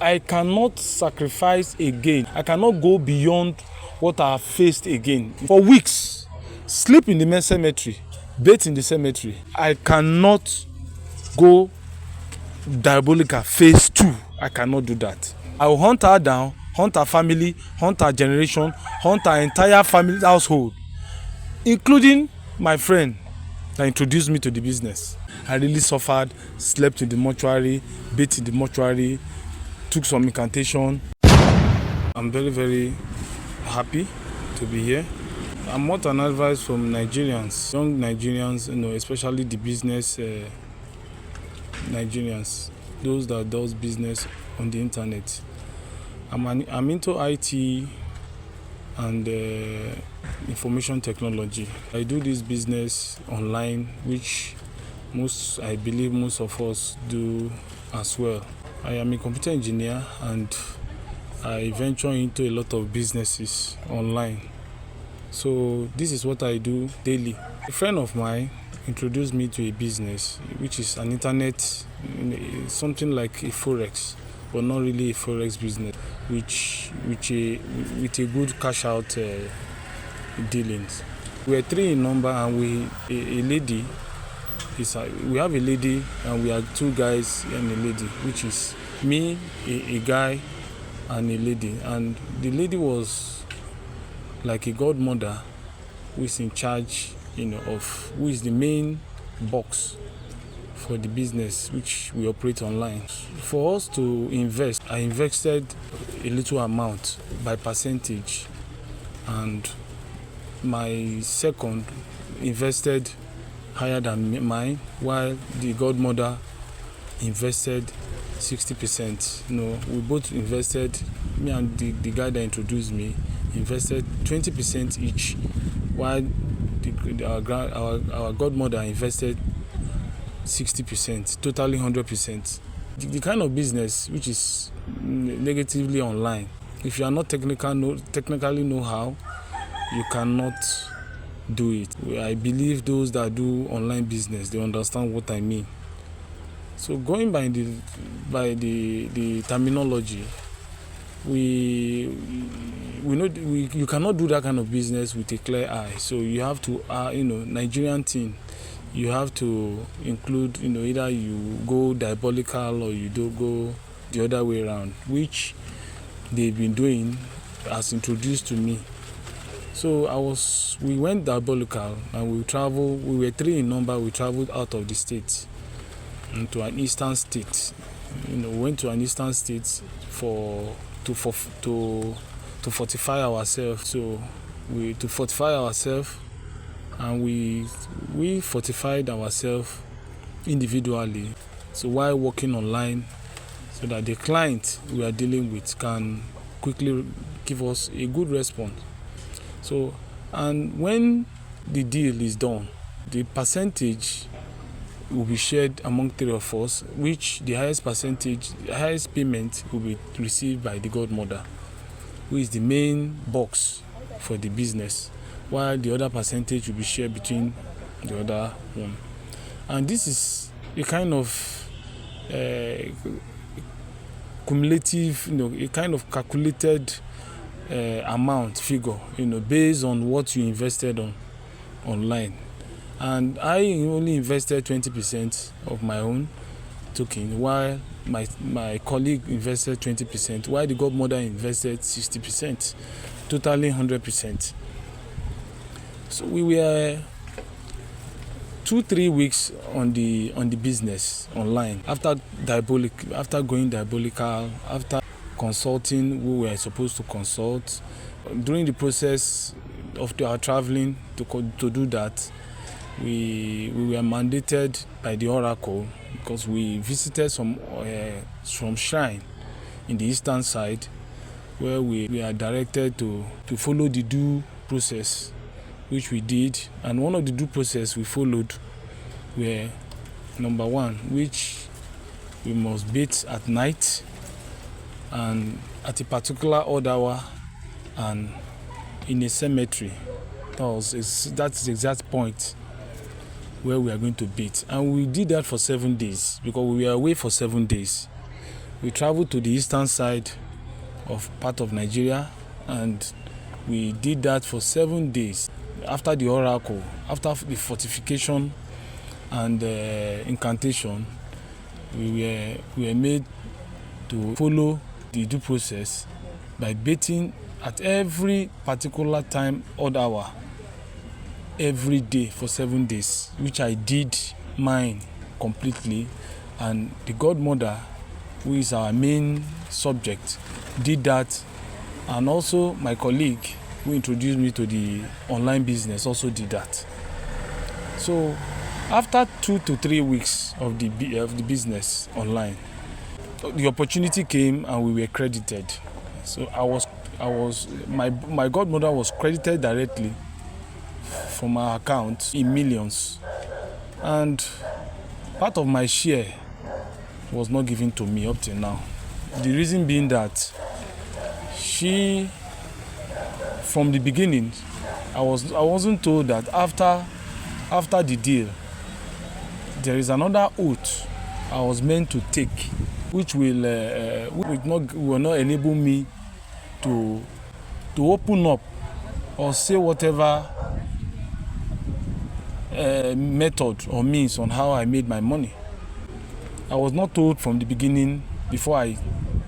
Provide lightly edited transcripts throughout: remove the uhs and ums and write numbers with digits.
I cannot sacrifice again. I cannot go beyond what I have faced again. For weeks, sleep in the main cemetery, bathe in the cemetery. I cannot go diabolical phase 2. I cannot do that. I will hunt her down, hunt her family, hunt her generation, hunt her entire family household, including my friend that introduced me to the business. I really suffered, slept in the mortuary, bathed in the mortuary, took some incantation. I'm very, very happy to be here. I'm what an advice from Nigerians, young Nigerians, especially the business Nigerians, those that does business on the internet. I'm into IT and information technology. I do this business online, which I believe most of us do as well. I am a computer engineer and I venture into a lot of businesses online. So this is what I do daily. A friend of mine introduced me to a business which is an internet, something like a forex, but not really a forex business, with a good cash out dealings. We are 3 in number, and a lady. We have a lady and we are 2 guys and a lady, which is me, a guy, and a lady. And the lady was like a godmother who is in charge, who is the main box for the business which we operate online. For us to invest, I invested a little amount by percentage, and my second invested higher than mine, while the godmother invested 60%. We both invested, me and the guy that introduced me invested 20% each, while our godmother invested 60%, totally 100%. The kind of business which is negatively online, if you are not technically know how, you cannot do it. I believe those that do online business, they understand what I mean. So going by the terminology, we know you cannot do that kind of business with a clear eye. So you have to, Nigerian thing, you have to include, either you go diabolical or you do go the other way around, which they've been doing as introduced to me. So we went diabolical and we were 3 in number. We traveled out of the state into an eastern state. Went to an eastern state to fortify ourselves. So to fortify ourselves, and we fortified ourselves individually. So while working online, so that the client we are dealing with can quickly give us a good response. So, and when the deal is done, the percentage will be shared among 3 of us, which the highest payment will be received by the godmother, who is the main box for the business, while the other percentage will be shared between the other one. And this is a kind of cumulative, a kind of calculated amount figure, based on what you invested online. And I only invested 20% of my own token, while my colleague invested 20%, while the godmother invested 60%, totally 100%. So we were 2-3 weeks on the business online. After going diabolical, after consulting who we were supposed to consult, during the process of our traveling to do that, we were mandated by the oracle, because we visited some shrine in the eastern side, where we are directed to follow the due process, which we did. And one of the due process we followed were, number 1, which we must bathe at night and at a particular odd hour and in a cemetery. That's the exact point where we are going to bathe. And we did that for 7 days, because we were away for 7 days. We traveled to the eastern side of part of Nigeria, and we did that for 7 days. After the oracle, after the fortification and incantation, we were made to follow the due process by bathing at every particular time, odd hour, every day for 7 days, which I did mine completely. And the godmother, who is our main subject, did that. And also my colleague, who introduced me to the online business, also did that. So after 2 to 3 weeks of the business online, the opportunity came and we were credited. So my godmother was credited directly from our account in millions, and part of my share was not given to me up till now. The reason being that she, from the beginning, I wasn't told that after the deal, there is another oath I was meant to take, which will not enable me to open up or say whatever method or means on how I made my money. I was not told from the beginning, before I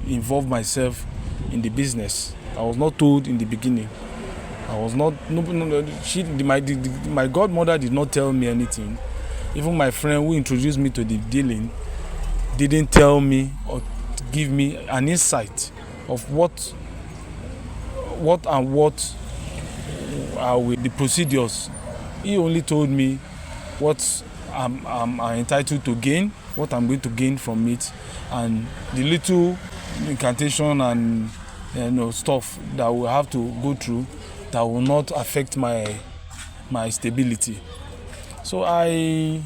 involved myself in the business. I was not told in the beginning. I was not. My godmother did not tell me anything. Even my friend who introduced me to the dealing didn't tell me or give me an insight of what are the procedures. He only told me what I'm entitled to gain, what I'm going to gain from it, and the little incantation and stuff that we'll have to go through that will not affect my stability. So I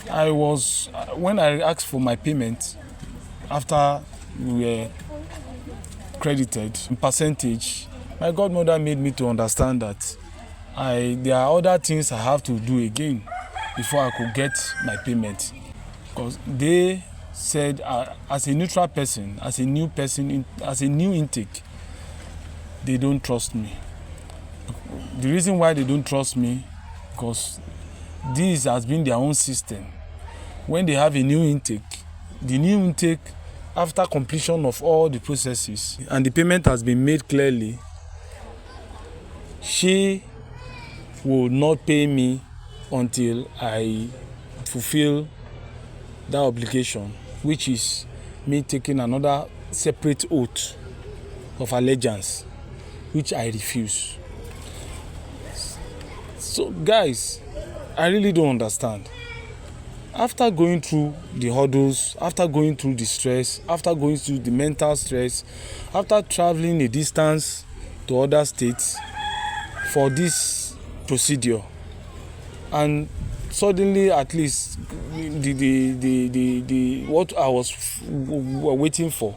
was, when I asked for my payment after we were credited in percentage, my godmother made me to understand that there are other things I have to do again before I could get my payment. Because they said, as a neutral person, as a new intake, they don't trust me. The reason why they don't trust me, because this has been their own system. When they have a new intake, the new intake, after completion of all the processes and the payment has been made clearly, she will not pay me until I fulfill that obligation, which is me taking another separate oath of allegiance, which I refuse. So guys, I really don't understand. After going through the hurdles, after going through the stress, after going through the mental stress, after traveling a distance to other states for this procedure, and suddenly, at least the what I was waiting for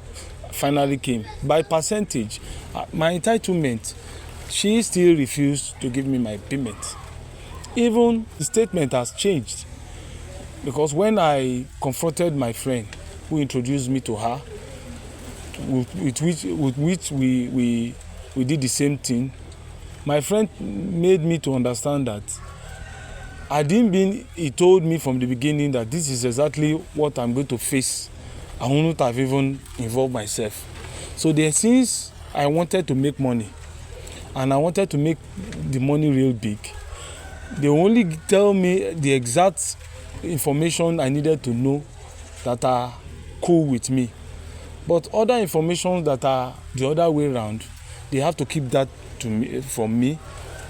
finally came by percentage. My entitlement, she still refused to give me my payment. Even the statement has changed, because when I confronted my friend who introduced me to her, with which we did the same thing, my friend made me to understand that he told me from the beginning that this is exactly what I'm going to face. I wouldn't have even involved myself. So since I wanted to make money, and I wanted to make the money real big, they only tell me the exact information I needed to know that are cool with me. But other information that are the other way around, they have to keep that from me,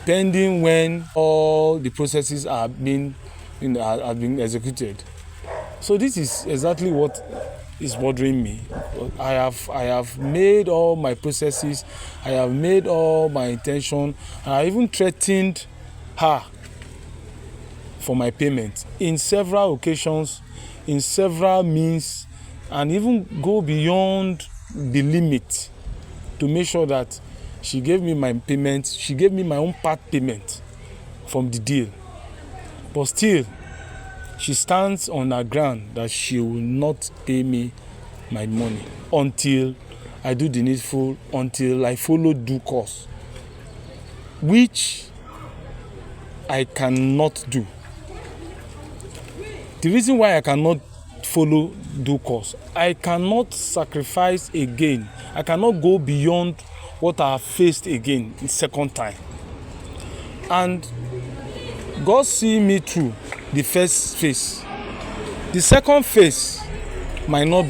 pending when all the processes have been executed. So this is exactly what is bothering me. I have made all my processes, I have made all my intention, and I even threatened her for my payment in several occasions, in several means, and even go beyond the limit to make sure that she gave me my payment. She gave me my own part payment from the deal. But still, she stands on her ground that she will not pay me my money until I do the needful, until I follow due course, which I cannot do. The reason why I cannot follow due course, I cannot sacrifice again. I cannot go beyond what I have faced again the second time. And God see me through the first phase. The second phase might not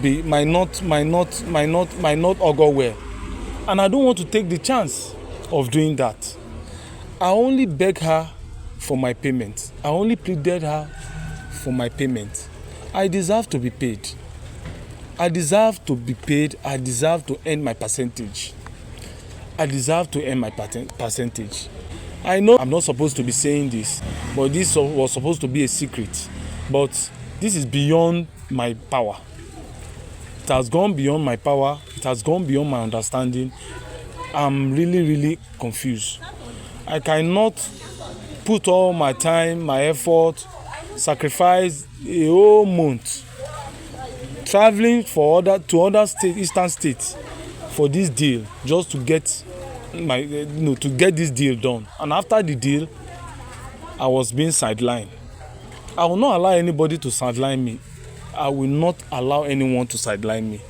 augur well. And I don't want to take the chance of doing that. I only beg her for my payment. I only pleaded her for my payment. I deserve to be paid. I deserve to be paid. I deserve to earn my percentage. I deserve to earn my percentage. I know I'm not supposed to be saying this, but this was supposed to be a secret. But this is beyond my power. It has gone beyond my power. It has gone beyond my understanding. I'm really confused. I cannot put all my time, my effort, sacrifice a whole month traveling to other eastern states for this deal, just to get this deal done. And after the deal, I was being sidelined. I will not allow anybody to sideline me. I will not allow anyone to sideline me.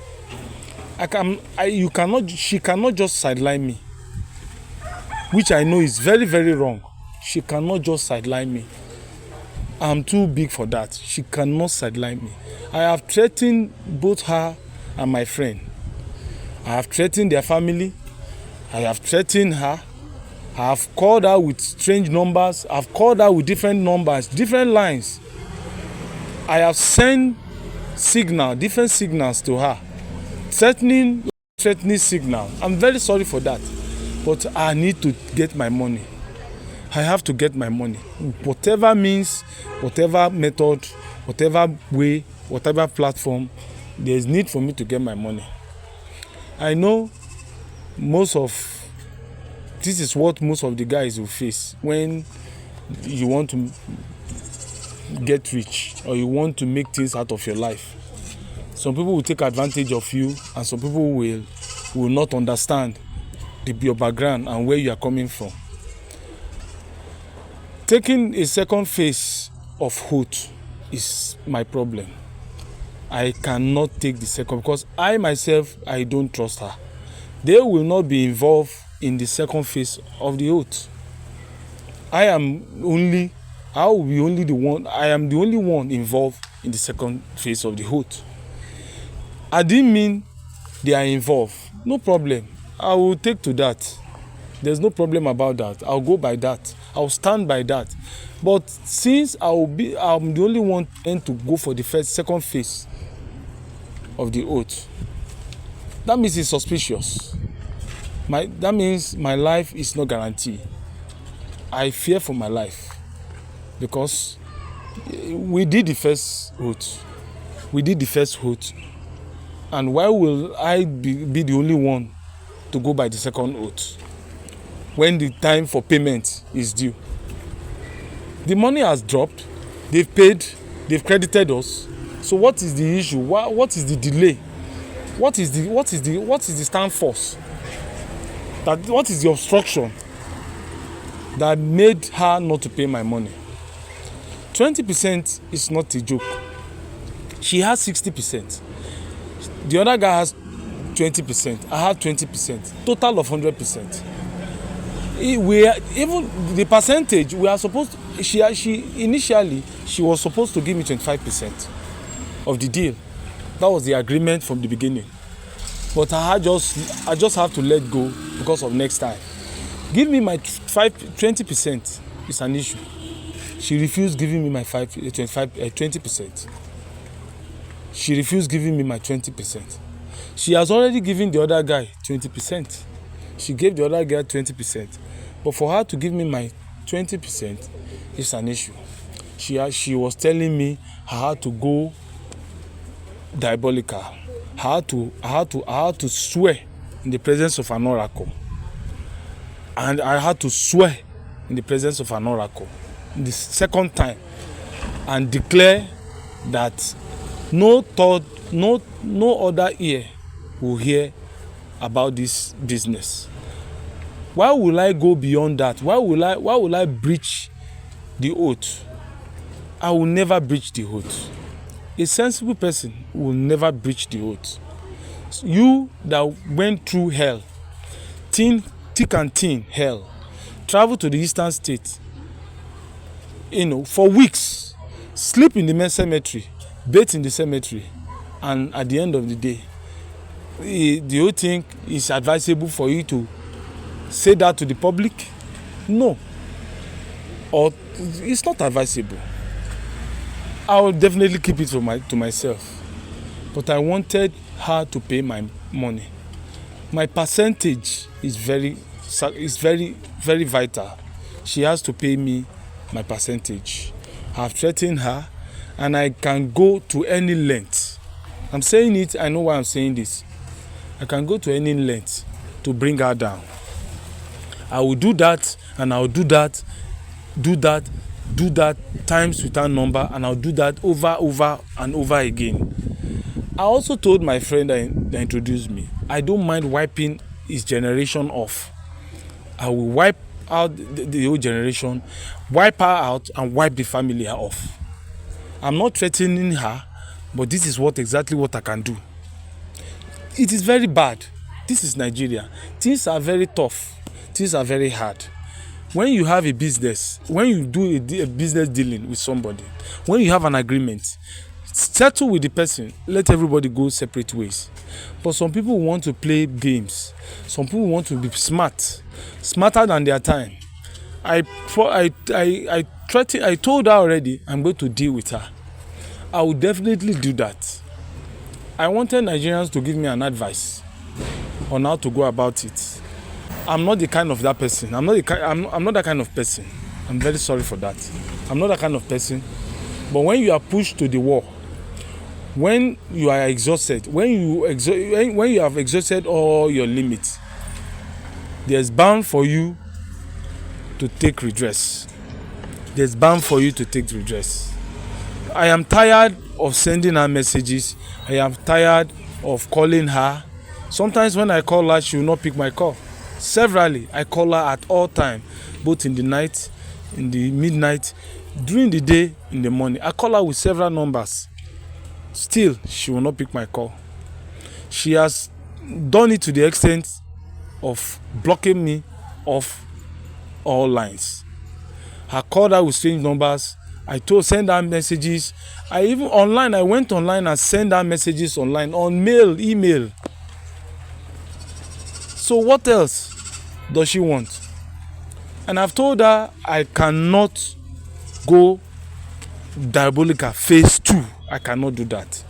She cannot just sideline me, which I know is very wrong. She cannot just sideline me. I'm too big for that. She cannot sideline me. I have threatened both her and my friend. I have threatened their family. I have threatened her. I have called her with strange numbers. I've called her with different numbers, different lines. I have sent different signals to her. Threatening signal. I'm very sorry for that. But I need to get my money. I have to get my money. Whatever means, whatever method, whatever way, whatever platform, there's need for me to get my money. I know this is what most of the guys will face when you want to get rich or you want to make things out of your life. Some people will take advantage of you, and some people will not understand your background and where you are coming from. Taking a second phase of oath is my problem. I cannot take the second because I myself, I don't trust her. They will not be involved in the second phase of the oath. I am the only one involved in the second phase of the oath. I didn't mean they are involved. No problem. I will take to that. There's no problem about that. I'll go by that. I'll stand by that. But since I'm the only one to go for the second phase of the oath, that means it's suspicious. That means my life is not guaranteed. I fear for my life because we did the first oath. And why will I be the only one to go by the second oath when the time for payment is due? The money has dropped. They've paid. They've credited us. So what is the issue? What is the delay? What is the stand force? What is the obstruction that made her not to pay my money? 20% is not a joke. She has 60%. The other guy has 20%. I have 20%. Total of 100%. Even the percentage we are supposed to, initially she was supposed to give me 25% of the deal. That was the agreement from the beginning. But I just have to let go because of next time. Give me my 20%. It's an issue. She refused giving me my 20%. She refused giving me my 20%. She has already given the other guy 20%. She gave the other guy 20%. But for her to give me my 20%, it's an issue. She was telling me I had to go diabolical. I had to swear in the presence of an oracle. And I had to swear in the presence of an oracle the second time and declare that no third No other ear will hear about this business. Why will I go beyond that? Why will I breach the oath? I will never breach the oath. A sensible person will never breach the oath. You that went through hell, thick and thin hell, travel to the eastern state, for weeks, sleep in the main cemetery, bathe in the cemetery, and at the end of the day, do you think it's advisable for you to say that to the public? No. Or it's not advisable. I will definitely keep it to myself. But I wanted her to pay my money. My percentage is very, very vital. She has to pay me my percentage. I've threatened her, and I can go to any length. I'm saying it, I know why I'm saying this. I can go to any length to bring her down. I will do that, and I will do that times without number, and I'll do that over and over again. I also told my friend that introduced me, I don't mind wiping his generation off. I will wipe out the whole generation, wipe her out, and wipe the family off. I'm not threatening her, but this is exactly what I can do. It is very bad. This is Nigeria. Things are very tough. Things are very hard. When you have a business, when you do a business dealing with somebody, when you have an agreement, settle with the person, let everybody go separate ways. But some people want to play games. Some people want to be smarter than their time. I told her already I'm going to deal with her. I will definitely do that. I wanted Nigerians to give me an advice on how to go about it. I'm not the kind of that person. I'm not that kind of person. I'm very sorry for that. I'm not that kind of person. But when you are pushed to the wall, when you are exhausted, when you have exhausted all your limits, there's bound for you to take redress. There's bound for you to take redress. I am tired of sending her messages. I am tired of calling her. Sometimes when I call her, she will not pick my call. Severally, I call her at all times, both in the night, in the midnight, during the day, in the morning. I call her with several numbers. Still, she will not pick my call. She has done it to the extent of blocking me off all lines. I called her with strange numbers. Send her messages. I went online and sent her messages online, on mail, email. So what else does she want? And I've told her I cannot go diabolical phase 2. I cannot do that.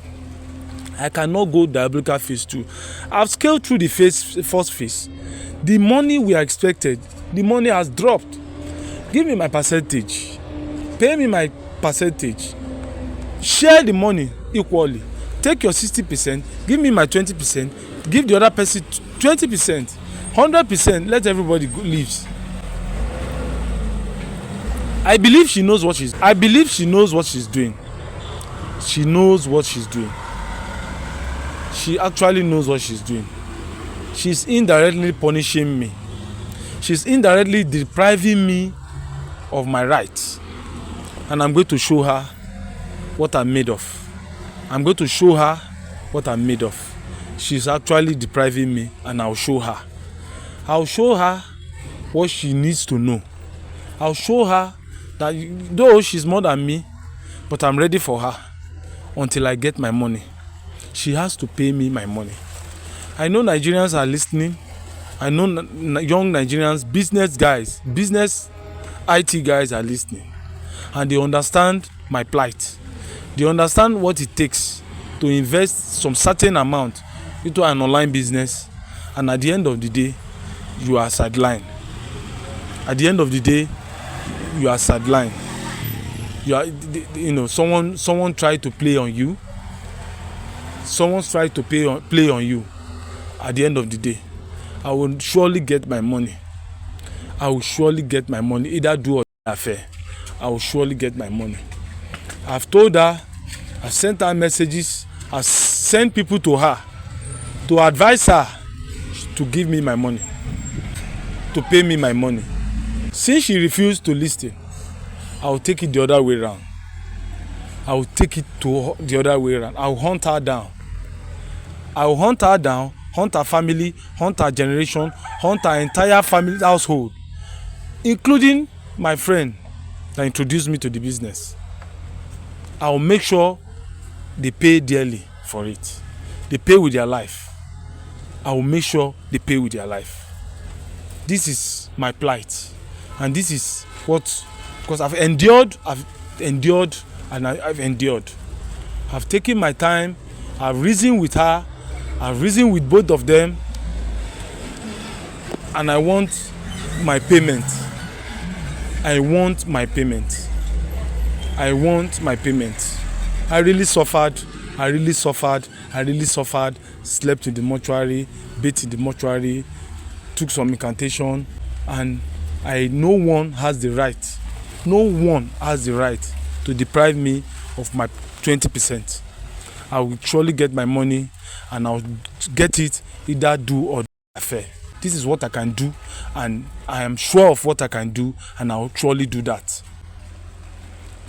I cannot go diabolical phase 2. I've scaled through the first phase. The money we are expected, the money has dropped. Give me my percentage. Pay me my percentage. Share the money equally. Take your 60%, give me my 20%, give the other person 20%, 100%, let everybody leave. I believe she knows what she's doing. She knows what she's doing. She actually knows what she's doing. She's indirectly punishing me. She's indirectly depriving me of my rights. And I'm going to show her what I'm made of. I'm going to show her what I'm made of. She's actually depriving me, and I'll show her. I'll show her what she needs to know. I'll show her that though she's more than me, but I'm ready for her until I get my money. She has to pay me my money. I know Nigerians are listening. I know young Nigerians, business IT guys are listening. And they understand my plight. They understand what it takes to invest some certain amount into an online business, and at the end of the day, you are sidelined. At the end of the day, you are sidelined. Someone tried to play on you. Someone's tried to play on you. At the end of the day, I will surely get my money. I will surely get my money. Either do or affair. I will surely get my money. I've told her. I've sent her messages. I've send people to her to advise her to give me my money, to pay me my money. Since she refused to listen, I will take it the other way around. I will take it to the other way around. I will hunt her down. I will hunt her down, hunt her family, hunt her generation, hunt her entire family household, including my friend that introduced me to the business. I will make sure they pay dearly for it. They pay with their life. I will make sure they pay with their life. This is my plight, and this is what, because I've endured, and I've endured. I've taken my time. I've reasoned with her. I've reasoned with both of them, and I want my payment. I want my payment. I want my payment. I really suffered. I really suffered. I really suffered. Slept in the mortuary, bathed in the mortuary, took some incantation, and no one has the right. No one has the right to deprive me of my 20%. I will surely get my money, and I'll get it either do or affair. This is what I can do, and I am sure of what I can do, and I'll surely do that.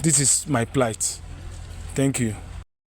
This is my plight. Thank you.